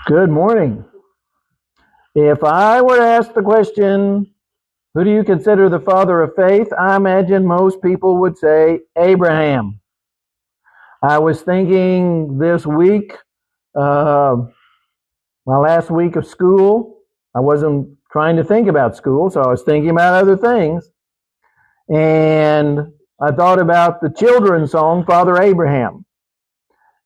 Good morning. If I were to ask the question, who do you consider the father of faith? I imagine most people would say Abraham. I was thinking this week, uh, my last week of school, I wasn't trying to think about school, so I was thinking about other things. And I thought about the children's song, Father Abraham.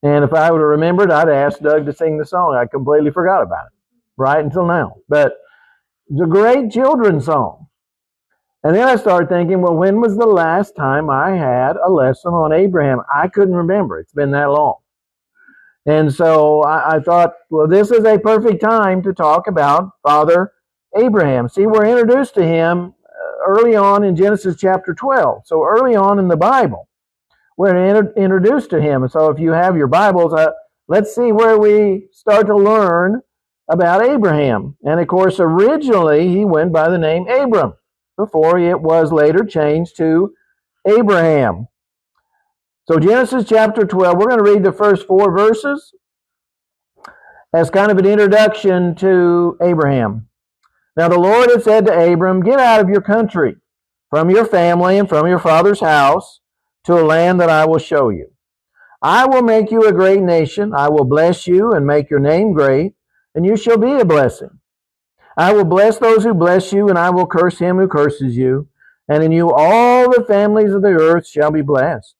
And if I would have remembered, I'd asked Doug to sing the song. I completely forgot about it right until now. But it's a great children's song. And then I started thinking, well, when was the last time I had a lesson on Abraham? I couldn't remember. It's been that long. And so I thought, well, this is a perfect time to talk about Father Abraham. See, we're introduced to him early on in Genesis chapter 12. So early on in the Bible, we're introduced to him. And so if you have your Bibles, let's see where we start to learn about Abraham. And of course, originally he went by the name Abram before it was later changed to Abraham. So Genesis chapter 12, we're going to read the first 4 verses as kind of an introduction to Abraham. Now the Lord had said to Abram, "Get out of your country, from your family and from your father's house, to a land that I will show you. I will make you a great nation. I will bless you and make your name great, and you shall be a blessing. I will bless those who bless you, and I will curse him who curses you. And in you all the families of the earth shall be blessed."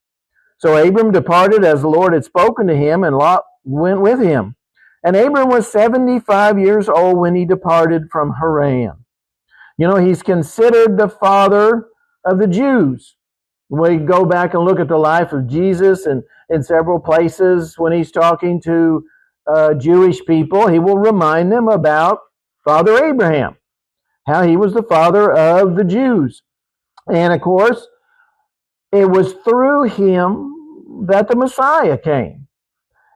So Abram departed as the Lord had spoken to him, and Lot went with him. And Abram was 75 years old when he departed from Haran. You know, he's considered the father of the Jews. We go back and look at the life of Jesus, and in several places when he's talking to Jewish people, he will remind them about Father Abraham, how he was the father of the Jews. And of course, it was through him that the Messiah came.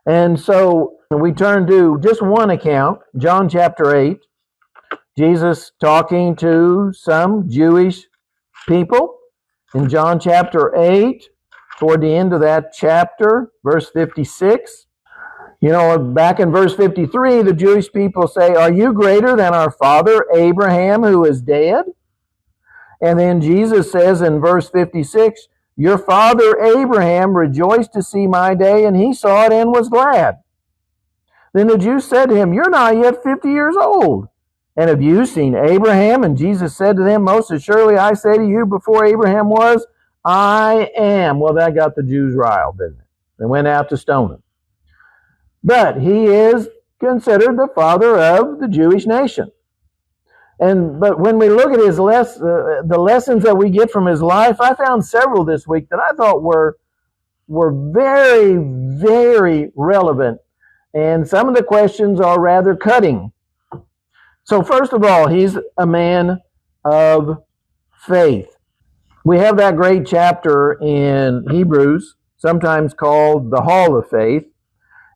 And so we turn to just one account, John chapter 8, Jesus talking to some Jewish people. In John chapter 8, toward the end of that chapter, verse 56, you know, back in verse 53, the Jewish people say, "Are you greater than our father Abraham, who is dead?" And then Jesus says in verse 56, "Your father Abraham rejoiced to see my day, and he saw it and was glad." Then the Jews said to him, "You're not yet 50 years old, and have you seen Abraham?" And Jesus said to them, "Most assuredly I say to you, before Abraham was, I am." Well, that got the Jews riled, didn't it? They went out to stone him. But he is considered the father of the Jewish nation. But when we look at his the lessons that we get from his life, I found several this week that I thought were very, very relevant. And some of the questions are rather cutting. So first of all, he's a man of faith. We have that great chapter in Hebrews, sometimes called the Hall of Faith.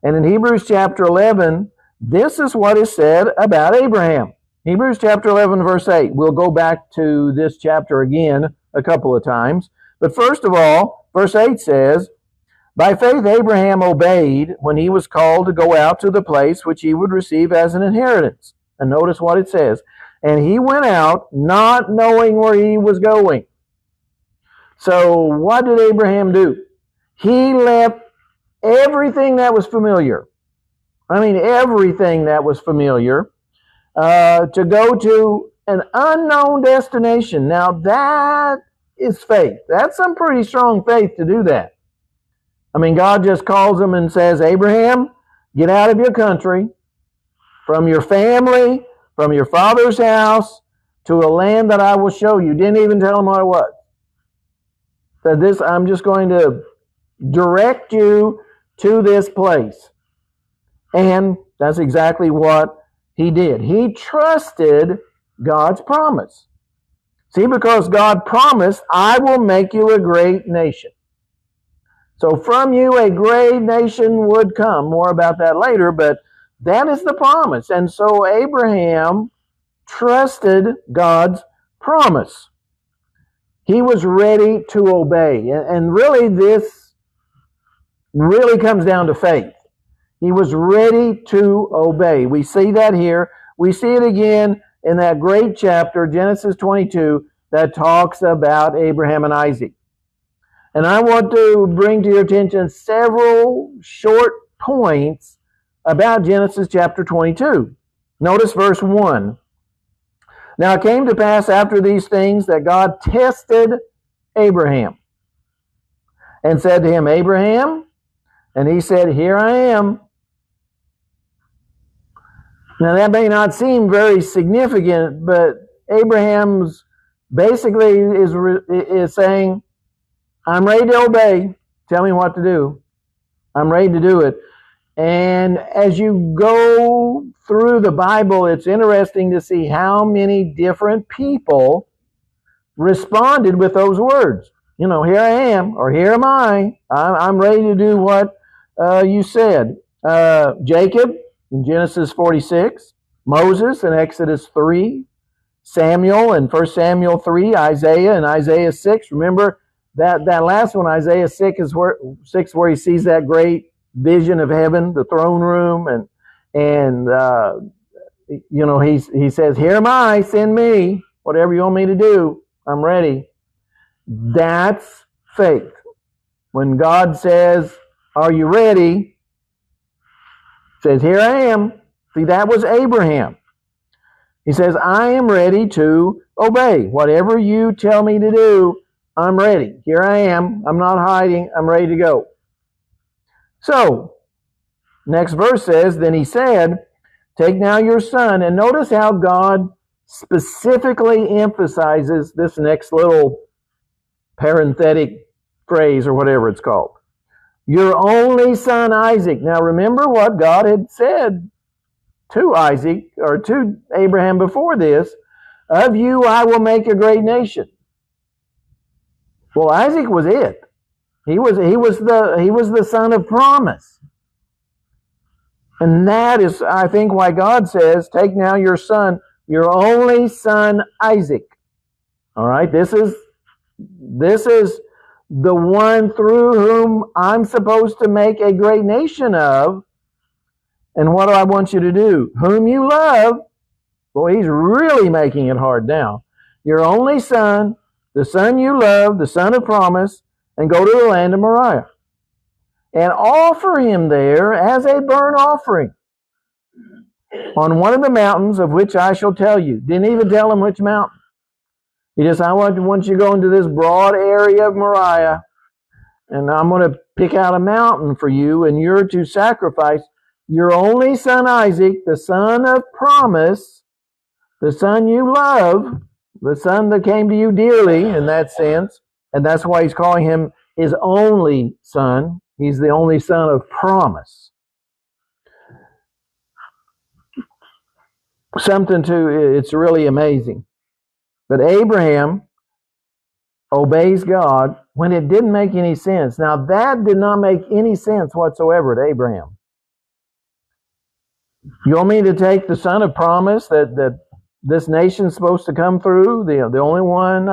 And in Hebrews chapter 11, this is what is said about Abraham. Hebrews chapter 11, verse 8. We'll go back to this chapter again a couple of times. But first of all, verse 8 says, "By faith Abraham obeyed when he was called to go out to the place which he would receive as an inheritance." And notice what it says. "And he went out not knowing where he was going." So what did Abraham do? He left everything that was familiar. I mean, everything that was familiar to go to an unknown destination. Now that is faith. That's some pretty strong faith to do that. I mean, God just calls him and says, "Abraham, get out of your country, from your family, from your father's house, to a land that I will show you." Didn't even tell him what it was. Said this, "I'm just going to direct you to this place." And that's exactly what he did. He trusted God's promise. See, because God promised, "I will make you a great nation." So from you a great nation would come. More about that later, but that is the promise. And so Abraham trusted God's promise. He was ready to obey. And really this really comes down to faith. He was ready to obey. We see that here. We see it again in that great chapter, Genesis 22, that talks about Abraham and Isaac. And I want to bring to your attention several short points about Genesis chapter 22. Notice verse 1. Now it came to pass after these things that God tested Abraham and said to him, Abraham, and he said, Here I am. Now that may not seem very significant, but Abraham's basically is saying, I'm ready to obey. Tell me what to do. I'm ready to do it. And as you go through the Bible, it's interesting to see how many different people responded with those words. You know, here I am, or here am I. I'm ready to do what you said. Jacob in Genesis 46, Moses in Exodus 3, Samuel in 1 Samuel 3, Isaiah in Isaiah 6. Remember that last one, Isaiah 6, is where he sees that great vision of heaven, the throne room, and you know, he says, Here am I, send me, whatever you want me to do, I'm ready. That's faith. When God says, Are you ready? Says, Here I am. See, that was Abraham. He says, I am ready to obey. Whatever you tell me to do, I'm ready. Here I am. I'm not hiding. I'm ready to go. So, next verse says, Then he said, Take now your son. And notice how God specifically emphasizes this next little parenthetic phrase or whatever it's called. Your only son Isaac. Now remember what God had said to Isaac, or to Abraham before this, Of you I will make a great nation. Well, Isaac was it. He was the son of promise. And that is, I think, why God says, Take now your son, your only son Isaac. All right, this is the one through whom I'm supposed to make a great nation of. And what do I want you to do? Whom you love. Boy, he's really making it hard now. Your only son, the son you love, the son of promise, and go to the land of Moriah. And offer him there as a burnt offering on one of the mountains of which I shall tell you. Didn't even tell him which mountain. He just, I want you to go into this broad area of Moriah, and I'm going to pick out a mountain for you, and you're to sacrifice your only son Isaac, the son of promise, the son you love, the son that came to you dearly in that sense, and that's why he's calling him his only son. He's the only son of promise. It's really amazing. But Abraham obeys God when it didn't make any sense. Now, that did not make any sense whatsoever to Abraham. You want me to take the son of promise that this nation's supposed to come through, the only one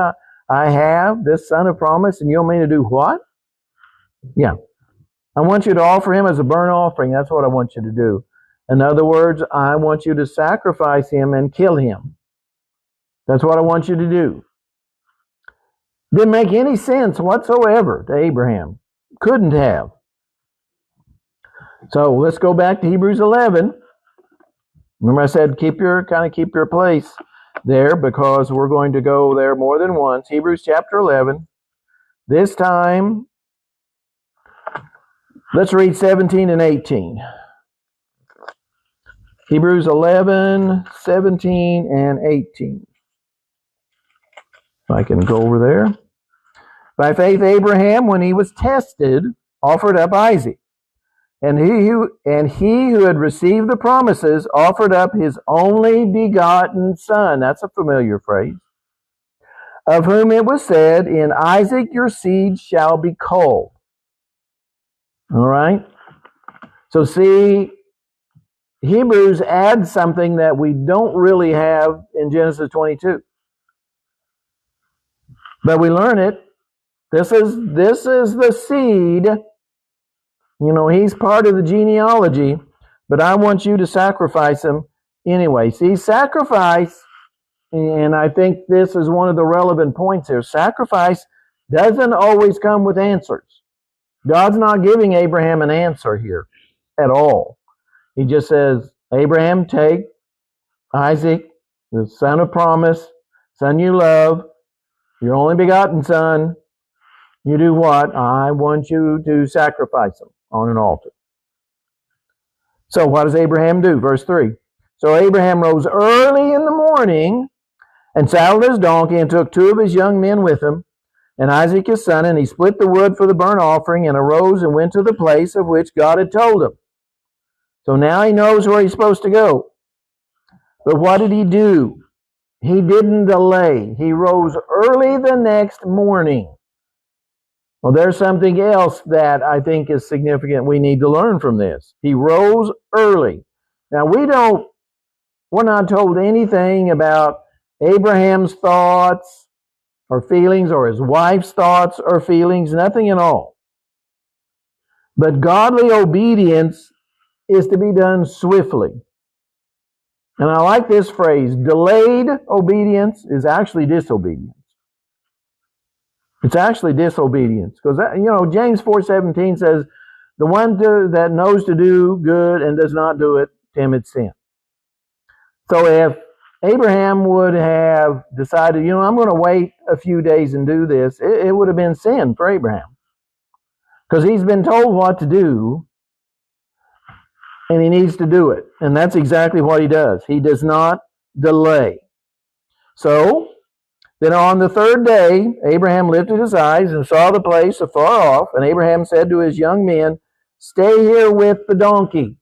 I have, this son of promise, and you want me to do what? Yeah. I want you to offer him as a burnt offering. That's what I want you to do. In other words, I want you to sacrifice him and kill him. That's what I want you to do. Didn't make any sense whatsoever to Abraham. Couldn't have. So let's go back to Hebrews 11. Remember I said keep your place there, because we're going to go there more than once. Hebrews chapter 11. This time, let's read 17 and 18. Hebrews 11, 17, and 18. If I can go over there. By faith Abraham, when he was tested, offered up Isaac. And he who had received the promises offered up his only begotten son. That's a familiar phrase. Of whom it was said, In Isaac your seed shall be called. All right? So see, Hebrews adds something that we don't really have in Genesis 22. But we learn it. This is the seed. He's part of the genealogy, but I want you to sacrifice him anyway. See, sacrifice, and I think this is one of the relevant points here, sacrifice doesn't always come with answers. God's not giving Abraham an answer here at all. He just says, Abraham, take Isaac, the son of promise, son you love, your only begotten son. You do what? I want you to sacrifice him on an altar. So what does Abraham do? Verse 3. So Abraham rose early in the morning and saddled his donkey and took 2 of his young men with him and Isaac his son, and he split the wood for the burnt offering and arose and went to the place of which God had told him. So now he knows where he's supposed to go. But what did he do? He didn't delay. He rose early the next morning. Well, there's something else that I think is significant we need to learn from this. He rose early. Now, we're not told anything about Abraham's thoughts or feelings or his wife's thoughts or feelings, nothing at all. But godly obedience is to be done swiftly. And I like this phrase, delayed obedience is actually disobedience. It's actually disobedience. Because, James 4:17 says, the one that knows to do good and does not do it, commits sin. So if Abraham would have decided, I'm going to wait a few days and do this, it would have been sin for Abraham. Because he's been told what to do, and he needs to do it. And that's exactly what he does. He does not delay. So, then on the 3rd day, Abraham lifted his eyes and saw the place afar off, and Abraham said to his young men, stay here with the donkey.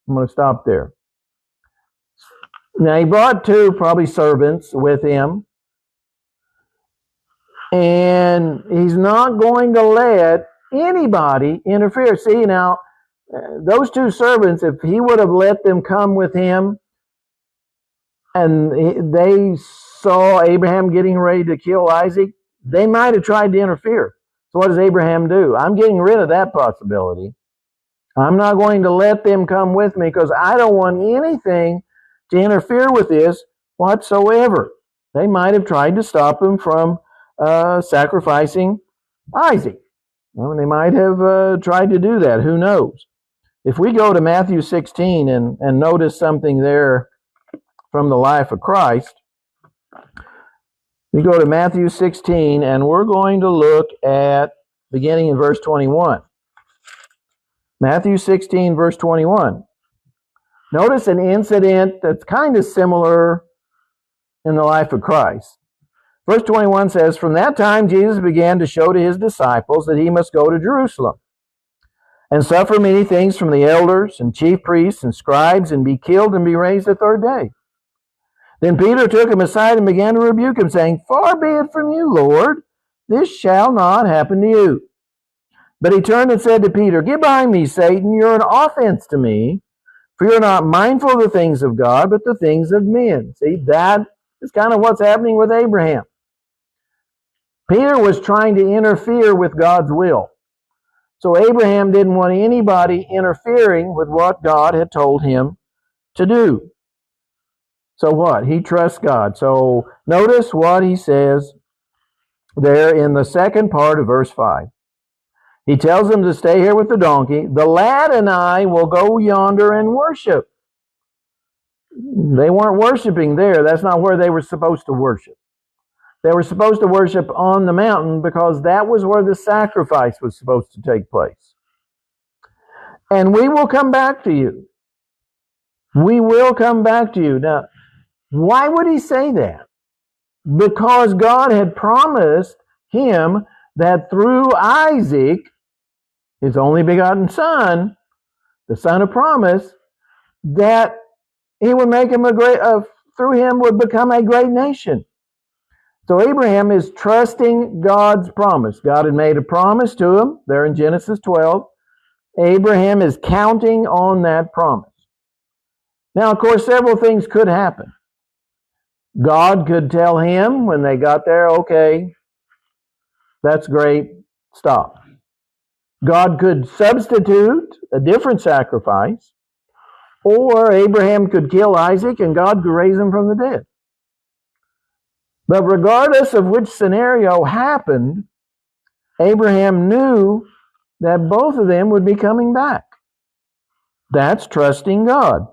I'm going to stop there. Now, he brought 2 probably servants with him, and he's not going to let anybody interfere. See, now, those 2 servants, if he would have let them come with him, and they saw Abraham getting ready to kill Isaac, they might have tried to interfere. So what does Abraham do? I'm getting rid of that possibility. I'm not going to let them come with me because I don't want anything to interfere with this whatsoever. They might have tried to stop him from sacrificing Isaac. They might have tried to do that. Who knows? If we go to Matthew 16 and notice something there from the life of Christ, we go to Matthew 16 and we're going to look at beginning in verse 21. Matthew 16, verse 21. Notice an incident that's kind of similar in the life of Christ. Verse 21 says, from that time Jesus began to show to his disciples that he must go to Jerusalem and suffer many things from the elders and chief priests and scribes and be killed and be raised the 3rd day. Then Peter took him aside and began to rebuke him, saying, far be it from you, Lord, this shall not happen to you. But he turned and said to Peter, get behind me, Satan, you're an offense to me, for you're not mindful of the things of God, but the things of men. See, that is kind of what's happening with Abraham. Peter was trying to interfere with God's will. So Abraham didn't want anybody interfering with what God had told him to do. So what? He trusts God. So notice what he says there in the second part of verse 5. He tells them to stay here with the donkey. The lad and I will go yonder and worship. They weren't worshiping there. That's not where they were supposed to worship. They were supposed to worship on the mountain because that was where the sacrifice was supposed to take place. And we will come back to you. We will come back to you. Now, why would he say that? Because God had promised him that through Isaac, his only begotten son, the son of promise, that he would make him through him would become a great nation. So Abraham is trusting God's promise. God had made a promise to him there in Genesis 12. Abraham is counting on that promise. Now, of course, several things could happen. God could tell him when they got there, okay, that's great, stop. God could substitute a different sacrifice, or Abraham could kill Isaac and God could raise him from the dead. But regardless of which scenario happened, Abraham knew that both of them would be coming back. That's trusting God.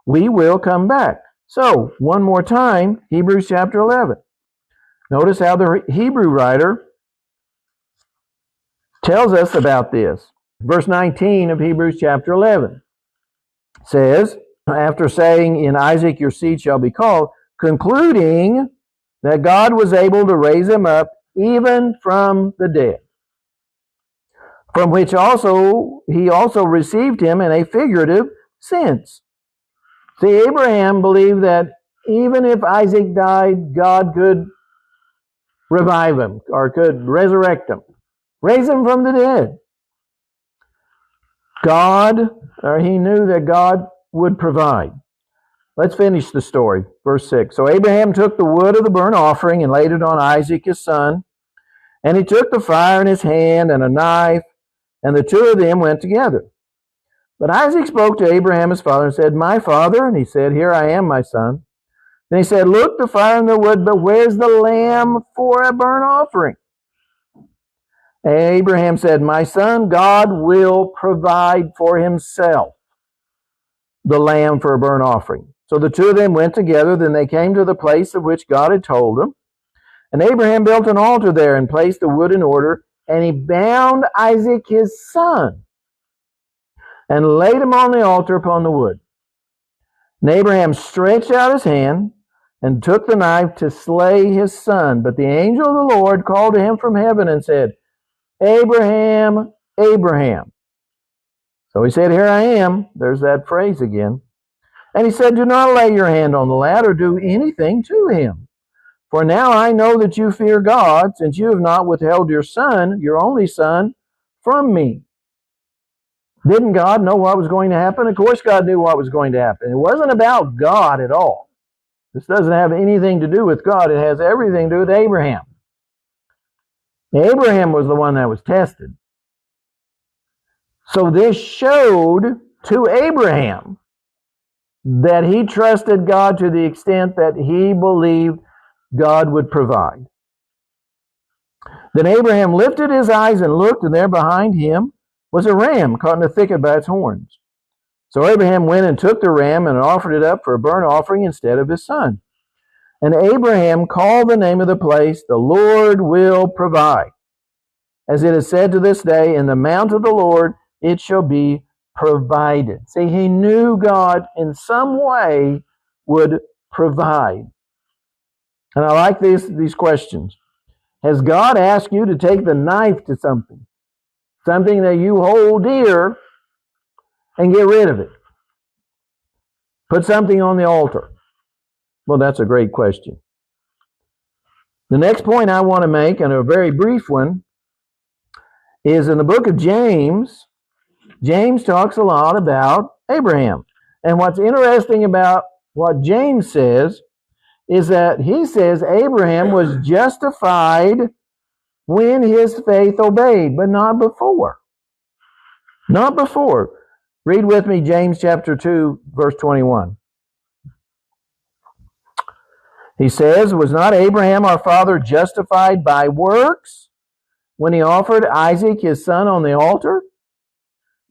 We will come back. So, one more time, Hebrews chapter 11. Notice how the Hebrew writer tells us about this. Verse 19 of Hebrews chapter 11 says, after saying, in Isaac your seed shall be called, concluding that God was able to raise him up even from the dead, from which also he also received him in a figurative sense. See, Abraham believed that even if Isaac died, God could revive him or could resurrect him, raise him from the dead. He knew that God would provide. Let's finish the story. Verse 6. So Abraham took the wood of the burnt offering and laid it on Isaac his son. And he took the fire in his hand and a knife, and the two of them went together. But Isaac spoke to Abraham his father and said, My father? And he said, Here I am, my son. Then he said, Look, the fire and the wood, but where's the lamb for a burnt offering? And Abraham said, My son, God will provide for himself the lamb for a burnt offering. So the two of them went together. Then they came to the place of which God had told them. And Abraham built an altar there and placed the wood in order. And he bound Isaac his son and laid him on the altar upon the wood. And Abraham stretched out his hand and took the knife to slay his son. But the angel of the Lord called to him from heaven and said, Abraham, Abraham. So he said, Here I am. There's that phrase again. And he said, Do not lay your hand on the lad or do anything to him. For now I know that you fear God, since you have not withheld your son, your only son, from me. Didn't God know what was going to happen? Of course God knew what was going to happen. It wasn't about God at all. This doesn't have anything to do with God. It has everything to do with Abraham. Abraham was the one that was tested. So this showed to Abraham that he trusted God to the extent that he believed God would provide. Then Abraham lifted his eyes and looked, and there behind him was a ram caught in a thicket by its horns. So Abraham went and took the ram and offered it up for a burnt offering instead of his son. And Abraham called the name of the place, The Lord Will Provide. As it is said to this day, In the mount of the Lord it shall be provided. See, he knew God in some way would provide. And I like these questions. Has God asked you to take the knife to something that you hold dear, and get rid of it? Put something on the altar. Well, that's a great question. The next point I want to make, and a very brief one, is in the book of James. James talks a lot about Abraham. And what's interesting about what James says is that he says Abraham was justified when his faith obeyed, but not before. Not before. Read with me James chapter 2, verse 21. He says, Was not Abraham our father justified by works when he offered Isaac his son on the altar?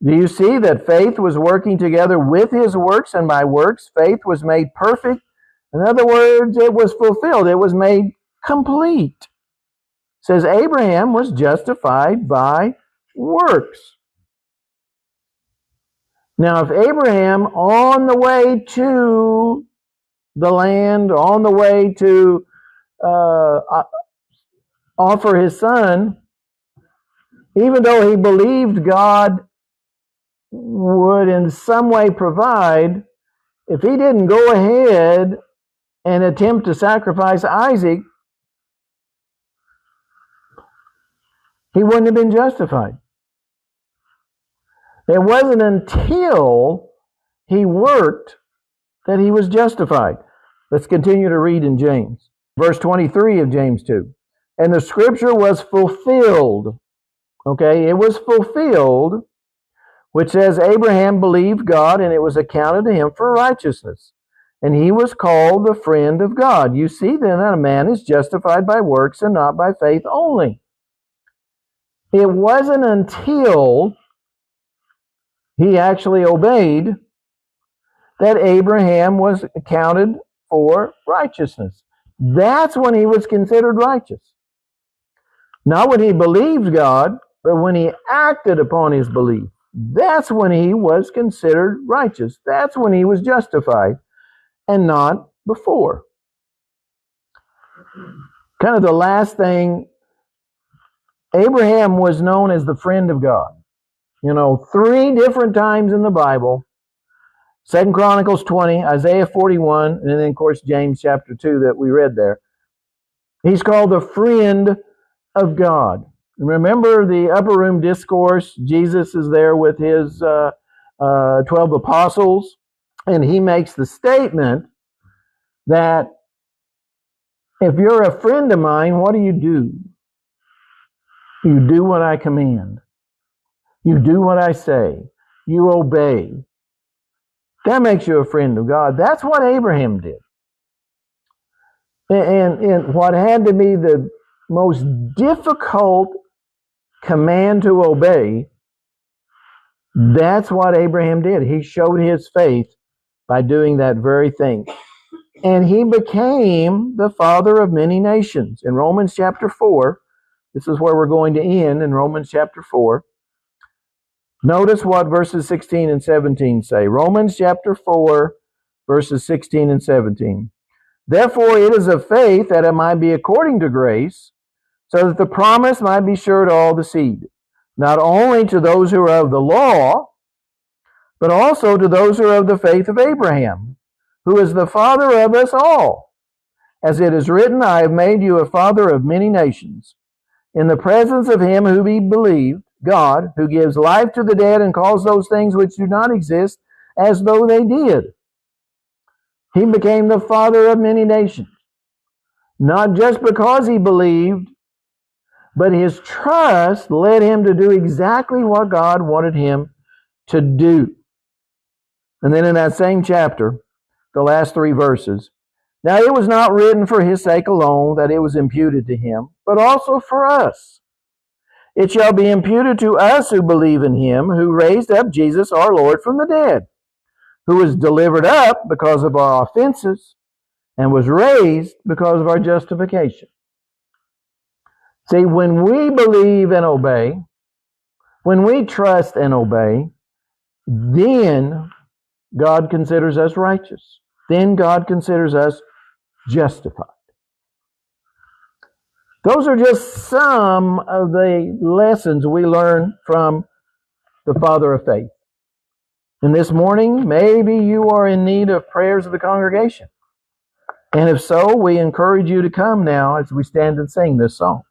Do you see that faith was working together with his works, and by works faith was made perfect? In other words, it was fulfilled. It was made complete. It says Abraham was justified by works. Now, if Abraham, on the way to the land, on the way to offer his son, even though he believed God would in some way provide, if he didn't go ahead and attempt to sacrifice Isaac, he wouldn't have been justified. It wasn't until he worked that he was justified. Let's continue to read in James. Verse 23 of James 2. And the scripture was fulfilled. Okay, it was fulfilled, which says Abraham believed God and it was accounted to him for righteousness. And he was called the friend of God. You see then that a man is justified by works and not by faith only. It wasn't until he actually obeyed that Abraham was accounted for righteousness. That's when he was considered righteous. Not when he believed God, but when he acted upon his belief. That's when he was considered righteous. That's when he was justified, and not before. Kind of the last thing, Abraham was known as the friend of God. 3 different times in the Bible, 2 Chronicles 20, Isaiah 41, and then, of course, James chapter 2 that we read there. He's called the friend of God. Remember the upper room discourse? Jesus is there with his 12 apostles, and he makes the statement that if you're a friend of mine, what do? You do what I command. You do what I say. You obey. That makes you a friend of God. That's what Abraham did. And what had to be the most difficult command to obey, that's what Abraham did. He showed his faith by doing that very thing. And he became the father of many nations. In Romans chapter 4, this is where we're going to end, in Romans chapter 4. Notice what verses 16 and 17 say. Romans chapter 4, verses 16 and 17. Therefore it is of faith that it might be according to grace, so that the promise might be sure to all the seed, not only to those who are of the law, but also to those who are of the faith of Abraham, who is the father of us all. As it is written, I have made you a father of many nations, in the presence of him who we believed, God, who gives life to the dead and calls those things which do not exist as though they did. He became the father of many nations, not just because he believed, but his trust led him to do exactly what God wanted him to do. And then in that same chapter, the last 3 verses, now it was not written for his sake alone that it was imputed to him, but also for us. It shall be imputed to us who believe in him, who raised up Jesus our Lord from the dead, who was delivered up because of our offenses and was raised because of our justification. See, when we believe and obey, when we trust and obey, then God considers us righteous. Then God considers us justified. Those are just some of the lessons we learn from the Father of Faith. And this morning, maybe you are in need of prayers of the congregation. And if so, we encourage you to come now as we stand and sing this song.